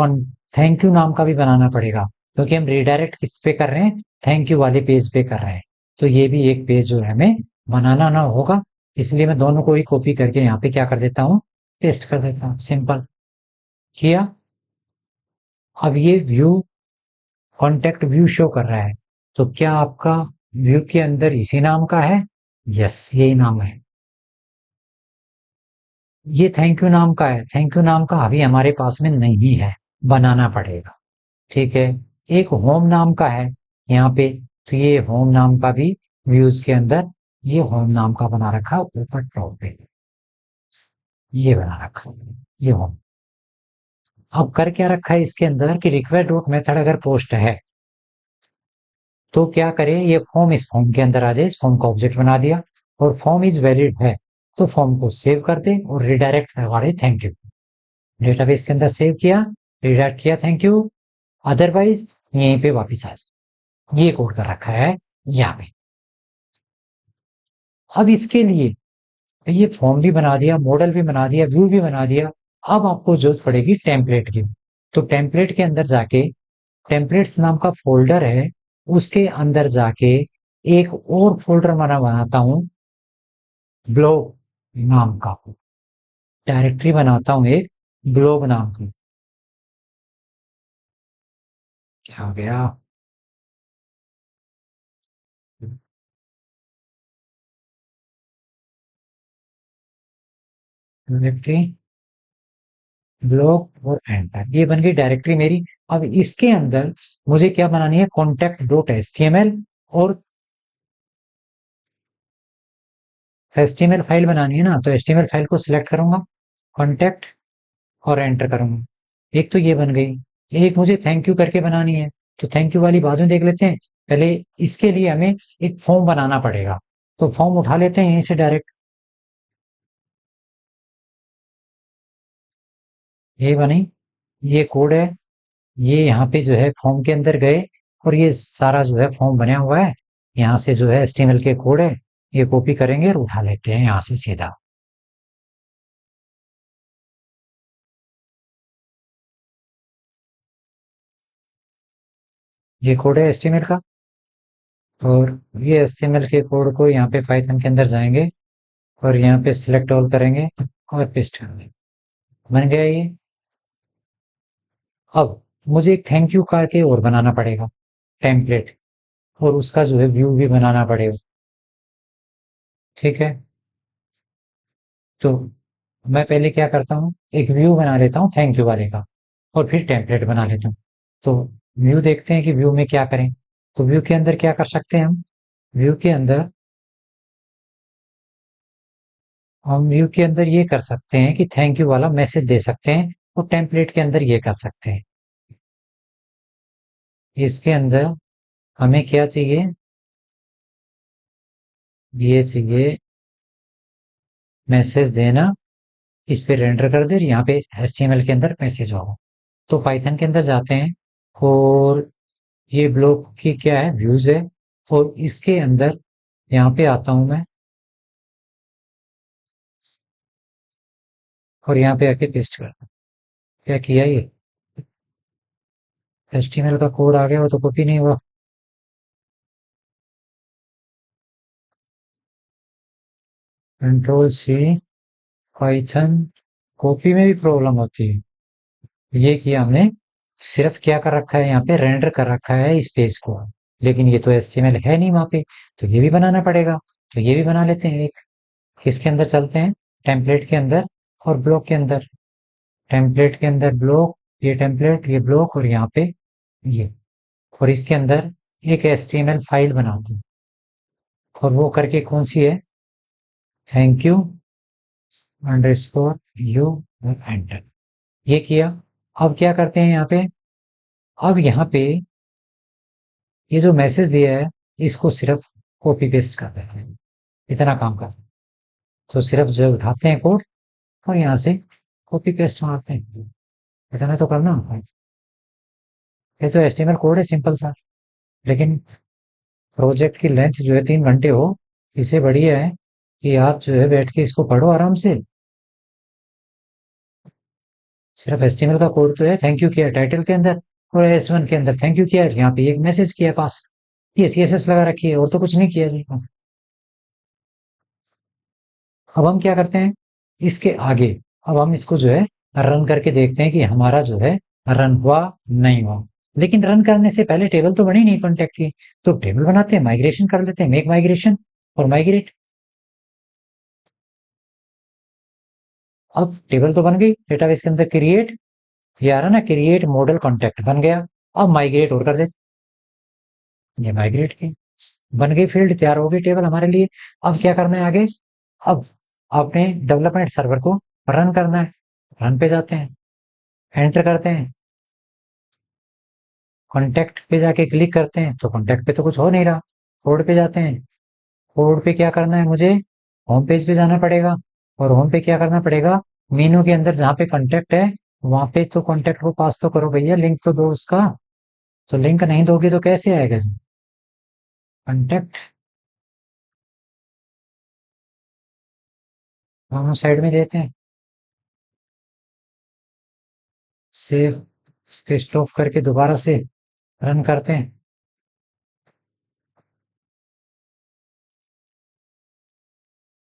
थैंक यू नाम का भी बनाना पड़ेगा, क्योंकि हम रिडायरेक्ट किस पे कर रहे हैं? थैंक यू वाले पेज पे कर रहे हैं। तो ये भी एक पेज जो है हमें बनाना ना होगा। इसलिए मैं दोनों को ही कॉपी करके यहाँ पे क्या कर देता हूँ? पेस्ट कर देता हूँ। सिंपल किया। अब ये व्यू कॉन्टेक्ट व्यू शो कर रहा है, तो क्या आपका व्यू के अंदर इसी नाम का है? यस, यही नाम है। ये थैंक यू नाम का है। थैंक यू नाम का अभी हमारे पास में नहीं है, बनाना पड़ेगा। ठीक है। एक होम नाम का है यहाँ पे, तो ये होम नाम का भी व्यूज के अंदर ये होम नाम का बना रखा ऊपर टॉप पे, ये बना रखा, ये होम। अब कर क्या रखा है इसके अंदर कि रिक्वेस्ट डॉट मेथड अगर पोस्ट है, तो क्या करें? ये फॉर्म इस फॉर्म के अंदर आ जाए। इस फॉर्म का ऑब्जेक्ट बना दिया, और फॉर्म इज वैलिड है, तो फॉर्म को सेव कर दे और रिडायरेक्ट करवा दे थैंक यू। डेटाबेस के अंदर सेव किया, रिडायरेक्ट किया थैंक यू, अदरवाइज यहीं पे वापिस आ जाए। ये कोड कर रखा है यहाँ पे। अब इसके लिए ये फॉर्म भी बना दिया, मॉडल भी बना दिया, व्यू भी बना दिया। अब आपको जरूरत पड़ेगी टेम्पलेट की। तो टेम्पलेट के अंदर जाके, टेम्पलेट्स नाम का फोल्डर है, उसके अंदर जाके एक और फोल्डर बनाता हूं, ब्लॉग नाम का डायरेक्टरी बनाता हूं एक, ग्लोब नाम की। क्या हो गया? डायरेक्टरी, ब्लॉक और एंटर, ये बन गई डायरेक्टरी मेरी। अब इसके अंदर मुझे क्या बनानी है, कॉन्टेक्ट डॉट एचटीएमएल और एचटीएमएल फाइल बनानी है ना, तो एचटीएमएल फाइल को सिलेक्ट करूंगा, कॉन्टेक्ट और एंटर करूंगा। एक तो ये बन गई। एक मुझे थैंक यू करके बनानी है, तो थैंक यू वाली बाद में देख लेते हैं। पहले इसके लिए हमें एक फॉर्म बनाना पड़ेगा, तो फॉर्म उठा लेते हैं यहीं से डायरेक्ट। ये बनी, ये कोड है, ये यहाँ पे जो है फॉर्म के अंदर गए, और ये सारा जो है फॉर्म बना हुआ है। यहाँ से जो है एचटीएमएल के कोड है, ये कॉपी करेंगे और उठा लेते हैं यहाँ से सीधा। ये कोड है एचटीएमएल का, और ये एचटीएमएल के कोड को यहाँ पे पाइथन के अंदर जाएंगे और यहाँ पे सिलेक्ट ऑल करेंगे और पेस्ट करेंगे। बन गया ये। अब मुझे एक थैंक यू करके और बनाना पड़ेगा, टेम्पलेट, और उसका जो है व्यू भी बनाना पड़ेगा। ठीक है, तो मैं पहले क्या करता हूँ, एक व्यू बना लेता हूँ थैंक यू वाले का, और फिर टेम्पलेट बना लेता हूँ। तो व्यू देखते हैं कि व्यू में क्या करें। तो व्यू के अंदर क्या कर सकते हैं व्यू के अंदर हम व्यू के अंदर ये कर सकते हैं कि थैंक यू वाला मैसेज दे सकते हैं, और टेम्पलेट के अंदर ये कर सकते हैं। इसके अंदर हमें क्या चाहिए, ये चाहिए मैसेज देना, इस पे रेंडर कर दे, यहाँ पे एचटीएमएल के अंदर मैसेज होगा। तो पाइथन के अंदर जाते हैं, और ये ब्लॉक की क्या है, व्यूज है, और इसके अंदर यहाँ पे आता हूं मैं, और यहाँ पे आके पेस्ट करता हूँ। क्या किया ये, एचटीएमएल का कोड आ गया, वो तो कॉपी नहीं हुआ। कंट्रोल सी, पाइथन, कॉपी में भी प्रॉब्लम होती है। ये किया हमने, सिर्फ क्या कर रखा है, यहाँ पे रेंडर कर रखा है इस पेज को, लेकिन ये तो एचटीएमएल है नहीं वहां पे, तो ये भी बनाना पड़ेगा। तो ये भी बना लेते हैं एक। किसके अंदर चलते हैं, टेम्पलेट के अंदर और ब्लॉक के अंदर। टेम्पलेट के अंदर ब्लॉक, ये टेम्पलेट, ये ब्लॉक, और यहाँ पे ये, और इसके अंदर एक एचटीएमएल फाइल बनाते हैं। और वो करके कौन सी है, thank you underscore you, enter. ये किया। अब क्या करते हैं यहाँ पे, अब यहाँ पे ये जो मैसेज दिया है, इसको सिर्फ कॉपी पेस्ट कर देते हैं, इतना काम करते हैं। तो सिर्फ जो उठाते हैं कोड, और यहाँ से कॉपी पेस्ट मारते हैं, इतना तो करना होता है। ये तो एचटीएमएल कोड है सिंपल सा, लेकिन प्रोजेक्ट की लेंथ जो है 3 घंटे हो, इससे बढ़िया है कि आप जो है बैठ के इसको पढ़ो आराम से। सिर्फ एचटीएमएल का कोड तो है, थैंक यू किया टाइटल के अंदर, और S1 के अंदर थैंक यू किया, यहाँ पे एक मैसेज किया पास, ये सीएसएस लगा रखी है, और तो कुछ नहीं किया जी। अब हम क्या करते हैं, इसके आगे, अब हम इसको जो है रन करके देखते हैं कि हमारा जो है रन हुआ नहीं हुआ। लेकिन रन करने से पहले टेबल तो बनी नहीं कॉन्टेक्ट की, तो टेबल बनाते हैं, माइग्रेशन कर लेते हैं, मेक माइग्रेशन और माइग्रेट। अब टेबल तो बन गई डेटाबेस के अंदर, क्रिएट, ये आ रहा ना, क्रिएट मॉडल कॉन्टेक्ट बन गया। अब माइग्रेट और कर दे, ये माइग्रेट की बन गई, फील्ड तैयार हो गई टेबल हमारे लिए। अब क्या करना है आगे, अब अपने डेवलपमेंट सर्वर को रन करना है। रन पे जाते हैं, एंटर करते हैं, कॉन्टेक्ट पे जाके क्लिक करते हैं, तो कॉन्टेक्ट पे तो कुछ हो नहीं रहा। कोड पे जाते हैं, कोड पे क्या करना है मुझे, होम पेज पे जाना पड़ेगा, और होम पे क्या करना पड़ेगा, मेनू के अंदर जहाँ पे कॉन्टेक्ट है, वहां पे तो कॉन्टेक्ट को पास तो करो भैया, लिंक तो दो उसका। तो लिंक नहीं दोगे तो कैसे आएगा कॉन्टेक्ट, दोनों साइड में देते हैं, सेव, स्टॉप करके दोबारा से रन करते हैं,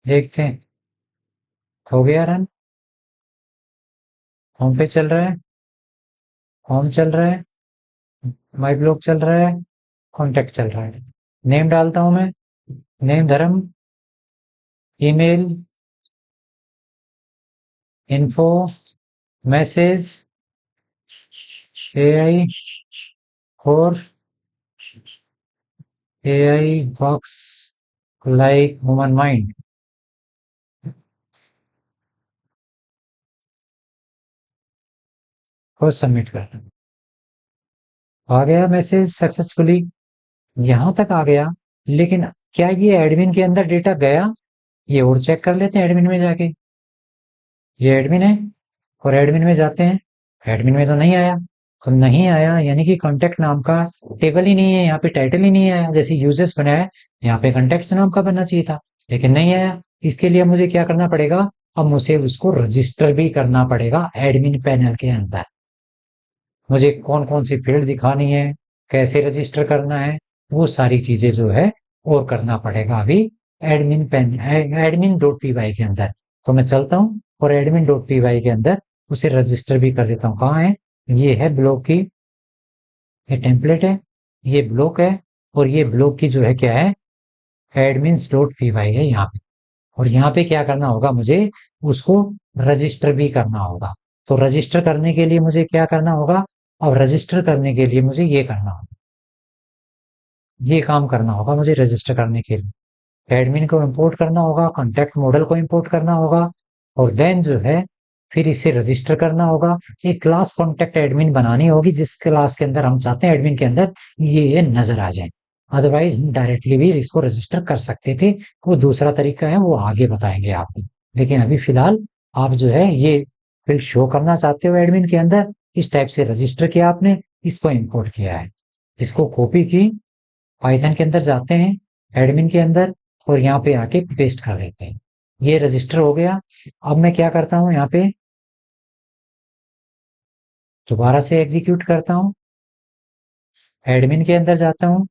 देखते हैं, हो गया रन, होम पेज चल रहा है, होम चल रहा है, माई ब्लॉग चल रहा है, कॉन्टेक्ट चल रहा है। नेम डालता हूं मैं, नेम धर्म, ईमेल, इन्फो, मैसेज, एआई और AI box like human mind को सबमिट करना। आ गया मैसेज सक्सेसफुली, यहां तक आ गया। लेकिन क्या ये एडमिन के अंदर डेटा गया? ये और चेक कर लेते हैं एडमिन में जाके। ये एडमिन है और एडमिन में जाते हैं, एडमिन में तो नहीं आया। तो नहीं आया यानी कि कॉन्टेक्ट नाम का टेबल ही नहीं है, यहाँ पे टाइटल ही नहीं आया। जैसे यूजर्स बनाया है, यहाँ पे कॉन्टेक्ट नाम का बनना चाहिए था, लेकिन नहीं आया। इसके लिए मुझे क्या करना पड़ेगा? अब मुझे उसको रजिस्टर भी करना पड़ेगा एडमिन पैनल के अंदर। मुझे कौन कौन सी फील्ड दिखानी है, कैसे रजिस्टर करना है, वो सारी चीजें जो है और करना पड़ेगा अभी एडमिन डॉट पी वाई के अंदर। तो मैं चलता हूँ और एडमिन डॉट पी वाई के अंदर उसे रजिस्टर भी कर देता हूँ। कहाँ है? ये है ब्लॉक की, ये टेम्पलेट है, ये ब्लॉक है, और ये ब्लॉक की जो है क्या है, एडमिन डॉट पी वाई है यहाँ पे। और यहाँ पे क्या करना होगा मुझे? उसको रजिस्टर भी करना होगा। तो रजिस्टर करने के लिए मुझे क्या करना होगा? और रजिस्टर करने के लिए मुझे ये करना होगा, ये काम करना होगा मुझे रजिस्टर करने के लिए। एडमिन को इंपोर्ट करना होगा, कॉन्टैक्ट मॉडल को इंपोर्ट करना होगा, और देन जो है फिर इसे रजिस्टर करना होगा। एक क्लास कॉन्टैक्ट एडमिन बनानी होगी जिस क्लास के अंदर हम चाहते हैं एडमिन के अंदर ये नजर आ जाए। अदरवाइज हम डायरेक्टली भी इसको रजिस्टर कर सकते थे, वो दूसरा तरीका है, वो आगे बताएंगे आपको। लेकिन अभी फिलहाल आप जो है ये फील्ड शो करना चाहते हो एडमिन के अंदर, इस टाइप से रजिस्टर किया आपने, इसको इंपोर्ट किया है, इसको कॉपी की, पाइथन के अंदर जाते हैं, एडमिन के अंदर, और यहाँ पे आके पेस्ट कर देते हैं। ये रजिस्टर हो गया। अब मैं क्या करता हूँ, यहाँ पे दोबारा से एग्जीक्यूट करता हूँ, एडमिन के अंदर जाता हूँ,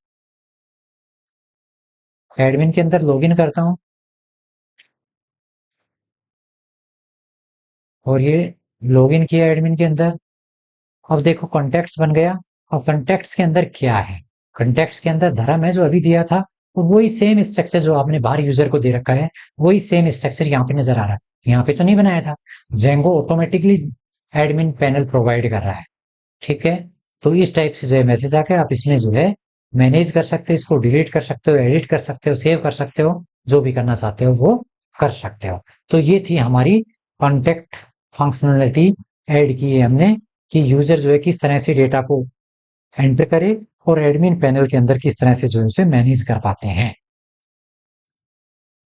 एडमिन के अंदर लॉगिन करता हूँ, और ये लॉगिन किया एडमिन के अंदर। अब देखो कॉन्टेक्ट्स बन गया। अब कॉन्टेक्ट्स के अंदर क्या है? कॉन्टेक्ट्स के अंदर धर्म है जो अभी दिया था, और वही सेम स्ट्रक्चर जो आपने बाहर यूजर को दे रखा है, वही सेम स्ट्रक्चर यहाँ पे नजर आ रहा है। यहाँ पे तो नहीं बनाया था, Django automatically admin panel provide कर रहा है। ठीक है, तो इस टाइप से जो है मैसेज आके आप इसमें जो है मैनेज कर सकते हो, इसको डिलीट कर सकते हो, एडिट कर सकते हो, सेव कर सकते हो, जो भी करना चाहते हो वो कर सकते हो। तो ये थी हमारी कॉन्टेक्ट फंक्शनलिटी ऐड की है हमने, कि यूजर जो है किस तरह से डेटा को एंटर करे और एडमिन पैनल के अंदर किस तरह से जो है उसे मैनेज कर पाते हैं।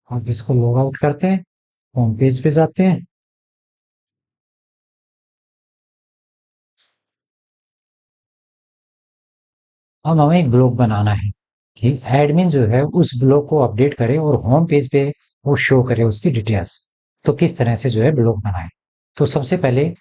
आप इसको लॉग आउट करते हैं, होम पेज पे जाते हैं। अब हमें एक ब्लॉग बनाना है कि एडमिन जो है उस ब्लॉग को अपडेट करे और होम पेज पे वो शो करे उसकी डिटेल्स। तो किस तरह से जो है ब्लॉग बनाए? तो सबसे पहले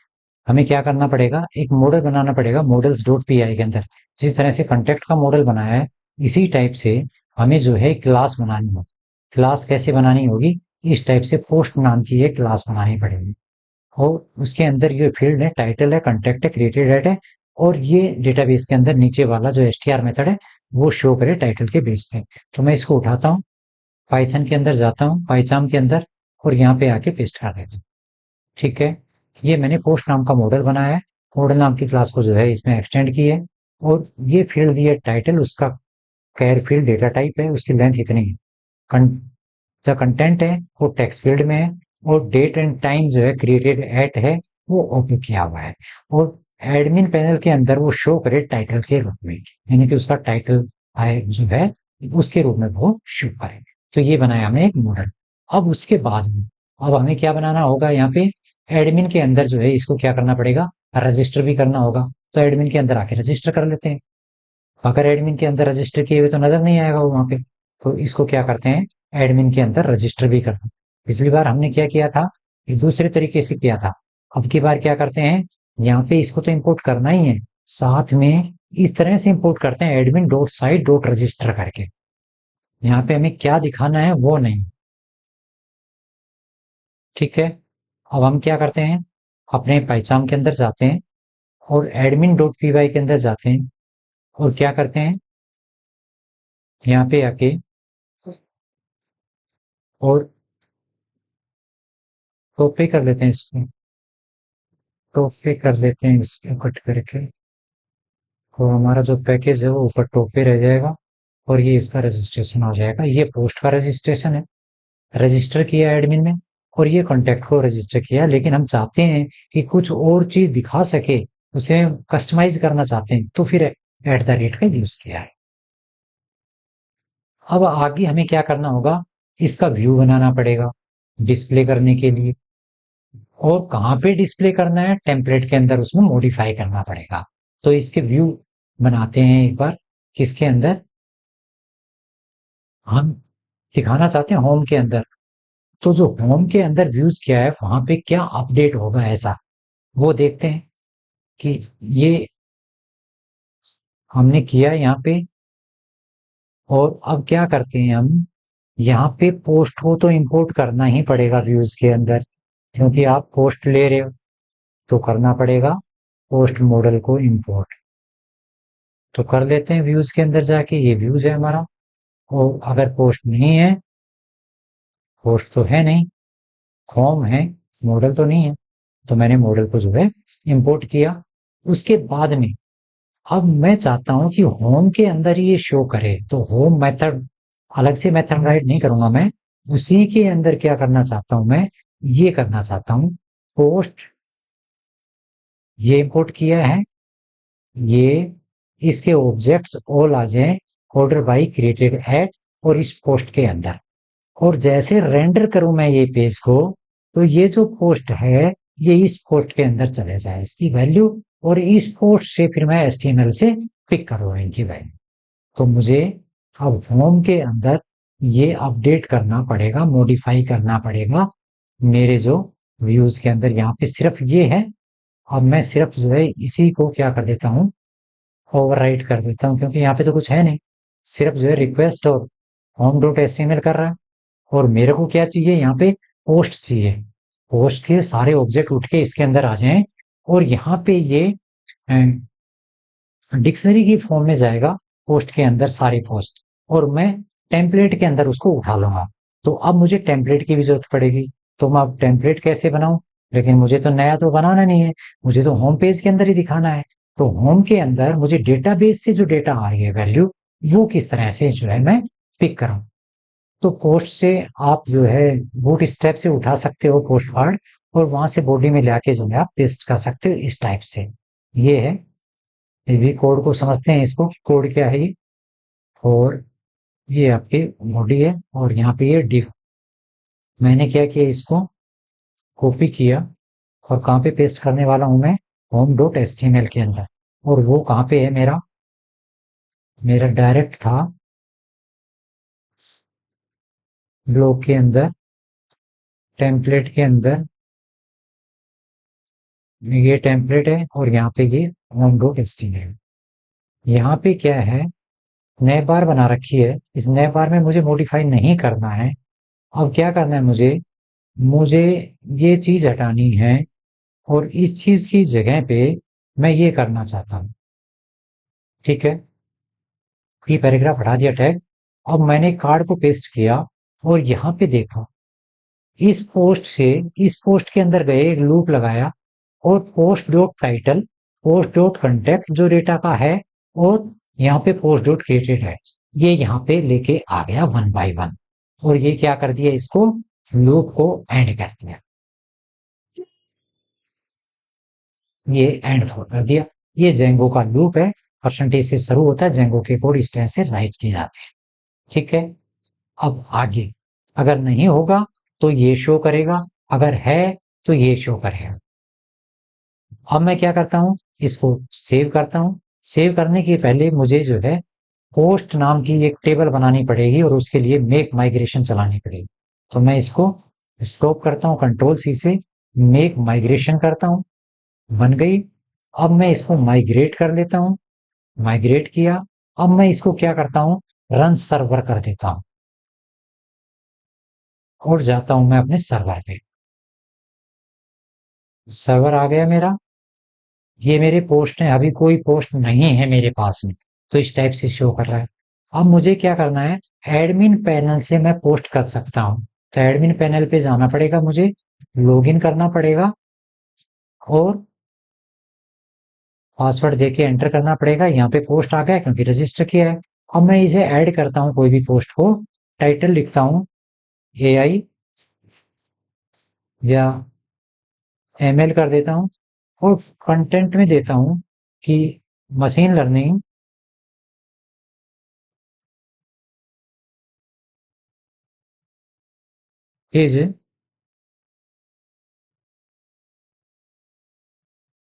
हमें क्या करना पड़ेगा, एक मॉडल बनाना पड़ेगा मॉडल्स डॉट पी आई के अंदर। जिस तरह से कंटेक्ट का मॉडल बनाया है, इसी टाइप से हमें जो है क्लास बनानी होगी। क्लास कैसे बनानी होगी? इस टाइप से पोस्ट नाम की एक क्लास बनानी पड़ेगी, और उसके अंदर ये फील्ड है, टाइटल है, कंटेक्ट है, क्रिएटेड एट है, और ये डेटाबेस के अंदर नीचे वाला जो एसटीआर मेथड है वो शो करे टाइटल के बेस पे। तो मैं इसको उठाता हूँ, पाइथन के अंदर जाता हूँ, पाइचाम के अंदर, और यहाँ पे आके पेस्ट कर देता हूँ। ठीक है, ये मैंने पोस्ट नाम का मॉडल बनाया है, मॉडल नाम की क्लास को जो है इसमें एक्सटेंड की है, और ये फील्ड दिया टाइटल, उसका कैर फील्ड डेटा टाइप है, उसकी लेंथ इतनी है। जो कंटेंट है वो टेक्स्ट फील्ड में है, और डेट एंड टाइम जो है क्रिएटेड एट है वो ओपन किया हुआ है, और एडमिन पैनल के अंदर वो शो करे टाइटल के रूप में, यानी कि उसका टाइटल आए जो है उसके रूप में वो शो करे। तो ये बनाया हमने एक मॉडल। अब उसके बाद में अब हमें क्या बनाना होगा, यहाँ पे एडमिन के अंदर जो है इसको क्या करना पड़ेगा, रजिस्टर भी करना होगा। तो एडमिन के अंदर आके रजिस्टर कर लेते हैं। अगर एडमिन के अंदर रजिस्टर किए हुए तो नजर नहीं आएगा वो वहां पे। तो इसको क्या करते हैं, एडमिन के अंदर रजिस्टर भी करते हैं। पिछली बार हमने क्या किया था, एक दूसरे तरीके से किया था। अब की बार क्या करते हैं, यहाँ पे इसको तो इंपोर्ट करना ही है, साथ में इस तरह से इंपोर्ट करते हैं admin dot site dot register करके। यहाँ पे हमें क्या दिखाना है वो नहीं। ठीक है, अब हम क्या करते हैं, अपने पहचान के अंदर जाते हैं और एडमिन डॉट पी वाई के अंदर जाते हैं और क्या करते हैं, यहाँ पे आके और कॉपी कर लेते हैं इसको, कॉपी कर लेते हैं इसको कट करके, तो हमारा जो पैकेज है वो ऊपर टॉप पे रह जाएगा और ये इसका रजिस्ट्रेशन हो जाएगा। ये पोस्ट का रजिस्ट्रेशन है, रजिस्टर किया एडमिन में, और ये कॉन्टैक्ट को रजिस्टर किया। लेकिन हम चाहते हैं कि कुछ और चीज दिखा सके, उसे कस्टमाइज करना चाहते हैं, तो फिर एट द रेट का यूज किया है। अब आगे हमें क्या करना होगा, इसका व्यू बनाना पड़ेगा डिस्प्ले करने के लिए। और कहाँ पे डिस्प्ले करना है, टेम्पलेट के अंदर उसमें मॉडिफाई करना पड़ेगा। तो इसके व्यू बनाते हैं एक बार, किसके अंदर, हम दिखाना चाहते हैं होम के अंदर। तो जो होम के अंदर व्यूज किया है वहां पे क्या अपडेट होगा ऐसा, वो देखते हैं कि ये हमने किया यहाँ पे। और अब क्या करते हैं हम, यहाँ पे पोस्ट को तो इंपोर्ट करना ही पड़ेगा व्यूज के अंदर, क्योंकि आप पोस्ट ले रहे हो तो करना पड़ेगा पोस्ट मॉडल को इंपोर्ट। तो कर लेते हैं व्यूज के अंदर जाके, ये व्यूज है हमारा। और अगर पोस्ट नहीं है, पोस्ट तो है नहीं, होम है, मॉडल तो नहीं है, तो मैंने मॉडल को जो है इंपोर्ट किया। उसके बाद में अब मैं चाहता हूं कि होम के अंदर ये शो करे, तो होम मेथड अलग से मेथड राइट नहीं करूंगा मैं, उसी के अंदर क्या करना चाहता हूं मैं, ये करना चाहता हूं पोस्ट, ये इंपोर्ट किया है, ये इसके ऑब्जेक्ट्स ऑल आ जाए ऑर्डर बाई क्रिएटेड एट और इस पोस्ट के अंदर। और जैसे रेंडर करूं मैं ये पेज को, तो ये जो पोस्ट है ये इस पोस्ट के अंदर चले जाए इसकी वैल्यू, और इस पोस्ट से फिर मैं HTML से पिक करूंगा इनकी वैल्यू। तो मुझे अब होम के अंदर ये अपडेट करना पड़ेगा, मॉडिफाई करना पड़ेगा मेरे जो व्यूज के अंदर। यहाँ पे सिर्फ ये है, अब मैं सिर्फ जो है इसी को क्या कर देता हूँ, ओवरराइट कर देता हूँ, क्योंकि यहाँ पे तो कुछ है नहीं, सिर्फ जो है रिक्वेस्ट और होम डॉट HTML कर रहा है। और मेरे को क्या चाहिए, यहाँ पे पोस्ट चाहिए, पोस्ट के सारे ऑब्जेक्ट उठ के इसके अंदर आ जाएं, और यहाँ पे ये डिक्शनरी की फॉर्म में जाएगा पोस्ट के अंदर सारी पोस्ट, और मैं टेम्पलेट के अंदर उसको उठा लूंगा। तो अब मुझे टेम्पलेट की भी जरूरत पड़ेगी, तो मैं अब टेम्पलेट कैसे बनाऊं, लेकिन मुझे तो नया तो बनाना नहीं है, मुझे तो होम पेज के अंदर ही दिखाना है। तो होम के अंदर मुझे डेटाबेस से जो डेटा आ रही है वैल्यू, वो किस तरह से जो है मैं पिक करूं। तो पोस्ट से आप जो है बूट स्ट्रैप से उठा सकते हो पोस्ट कार्ड, और वहां से बॉडी में लाके जो है आप पेस्ट कर सकते हो इस टाइप से। ये है, ये भी कोड को समझते हैं, इसको कोड क्या है ये। और ये आपकी बॉडी है, और यहाँ पे ये डिव, मैंने क्या किया, इसको कॉपी किया और कहाँ पे पेस्ट करने वाला हूं मैं, होम डॉट HTML के अंदर। और वो कहाँ पे है मेरा, मेरा डायरेक्ट था ब्लॉग के अंदर, टेम्पलेट के अंदर, ये टेम्पलेट है, और यहाँ पे ये होम डॉट HTML। यहाँ पे क्या है, नए बार बना रखी है, इस नए बार में मुझे मॉडिफाई नहीं करना है। अब क्या करना है मुझे, मुझे ये चीज हटानी है, और इस चीज की जगह पे मैं ये करना चाहता हूं। ठीक है, ये पैराग्राफ हटा दिया टैग। अब मैंने कार्ड को पेस्ट किया, और यहाँ पे देखा, इस पोस्ट से इस पोस्ट के अंदर गए, एक लूप लगाया, और post dot title, post dot contact जो डेटा का है, और यहाँ पे पोस्ट डॉट क्रिएटेड है, ये यहाँ पे लेके आ गया वन बाय वन। और ये क्या कर दिया, इसको लूप को एंड कर दिया, ये एंड फोर कर दिया। ये जेंगो का लूप है, परसेंटेज से शुरू होता है, जेंगो के कोड इस तरह से राइट किए जाते हैं। ठीक है, अब आगे अगर नहीं होगा तो ये शो करेगा, अगर है तो ये शो करेगा। अब मैं क्या करता हूं, इसको सेव करता हूं। सेव करने के पहले मुझे जो है पोस्ट नाम की एक टेबल बनानी पड़ेगी, और उसके लिए मेक माइग्रेशन चलानी पड़ेगी। तो मैं इसको स्टॉप करता हूं, कंट्रोल सी से मेक माइग्रेशन करता हूं, बन गई। अब मैं इसको माइग्रेट कर लेता हूं, माइग्रेट किया। अब मैं इसको क्या करता हूं, रन सर्वर कर देता हूं, और जाता हूं मैं अपने सर्वर पे। सर्वर आ गया मेरा। ये मेरे पोस्ट हैं, अभी कोई पोस्ट नहीं है मेरे पास में, तो इस टाइप से शो कर रहा है। अब मुझे क्या करना है, एडमिन पैनल से मैं पोस्ट कर सकता हूँ। तो एडमिन पैनल पे जाना पड़ेगा मुझे, लॉगिन करना पड़ेगा और पासवर्ड देके एंटर करना पड़ेगा। यहाँ पे पोस्ट आ गया क्योंकि रजिस्टर किया है। अब मैं इसे ऐड करता हूँ कोई भी पोस्ट को, टाइटल लिखता हूँ एआई या एमएल कर देता हूँ और कंटेंट में देता हूँ कि machine learning is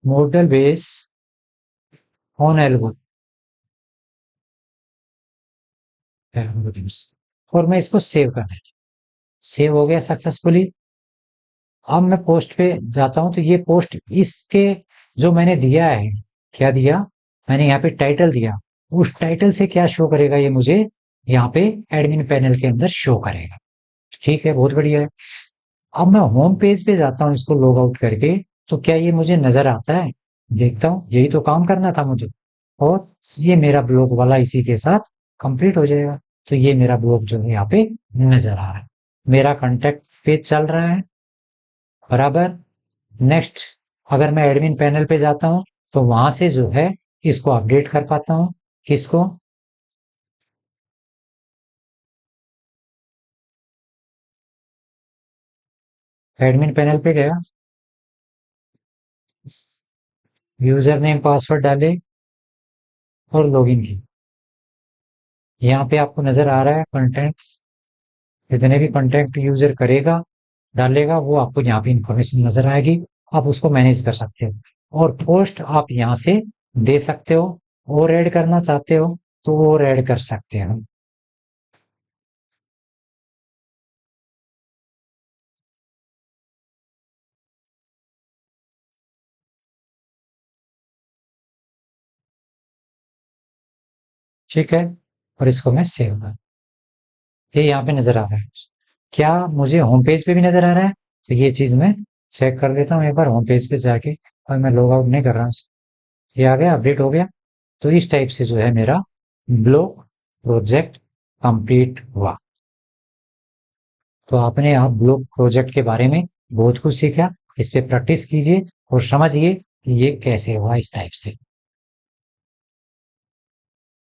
model base on algorithms, और मैं इसको सेव कर देता हूँ। सेव हो गया सक्सेसफुली। अब मैं पोस्ट पे जाता हूं तो ये पोस्ट इसके जो मैंने दिया है, क्या दिया, मैंने यहाँ पे टाइटल दिया, उस टाइटल से क्या शो करेगा ये मुझे यहाँ पे एडमिन पैनल के अंदर शो करेगा। ठीक है, बहुत बढ़िया है। अब मैं होम पेज पे जाता हूँ इसको लॉग आउट करके, तो क्या ये मुझे नजर आता है, देखता हूँ, यही तो काम करना था मुझे। और ये मेरा ब्लॉग वाला इसी के साथ कंप्लीट हो जाएगा। तो ये मेरा ब्लॉग जो है यहाँ पे नजर आ रहा है, मेरा कॉन्टेक्ट पेज चल रहा है बराबर। नेक्स्ट, अगर मैं एडमिन पैनल पे जाता हूं तो वहां से जो है इसको अपडेट कर पाता हूं। किसको, एडमिन पैनल पे गया, यूजर नेम पासवर्ड डाले और लॉगिन की। यहाँ पे आपको नजर आ रहा है कंटेंट्स, जितने भी कंटेंट यूजर करेगा डालेगा वो आपको यहाँ पे इंफॉर्मेशन नजर आएगी। आप उसको मैनेज कर सकते हो और पोस्ट आप यहाँ से दे सकते हो, और ऐड करना चाहते हो तो और ऐड कर सकते हो। ठीक है, और इसको मैं सेव कर, ये यहाँ पे नजर आ रहा है। क्या मुझे होम पेज पे भी नजर आ रहा है? तो ये चीज मैं चेक कर लेता हूँ एक बार होम पेज पे जाके, और मैं लॉग आउट नहीं कर रहा हूँ। ये आ गया, अपडेट हो गया। तो इस टाइप से जो है मेरा ब्लॉग प्रोजेक्ट कंप्लीट हुआ। तो आपने आप ब्लॉग प्रोजेक्ट के बारे में बहुत कुछ सीखा। इस पे प्रैक्टिस कीजिए और समझिए कि ये कैसे हुआ इस टाइप से।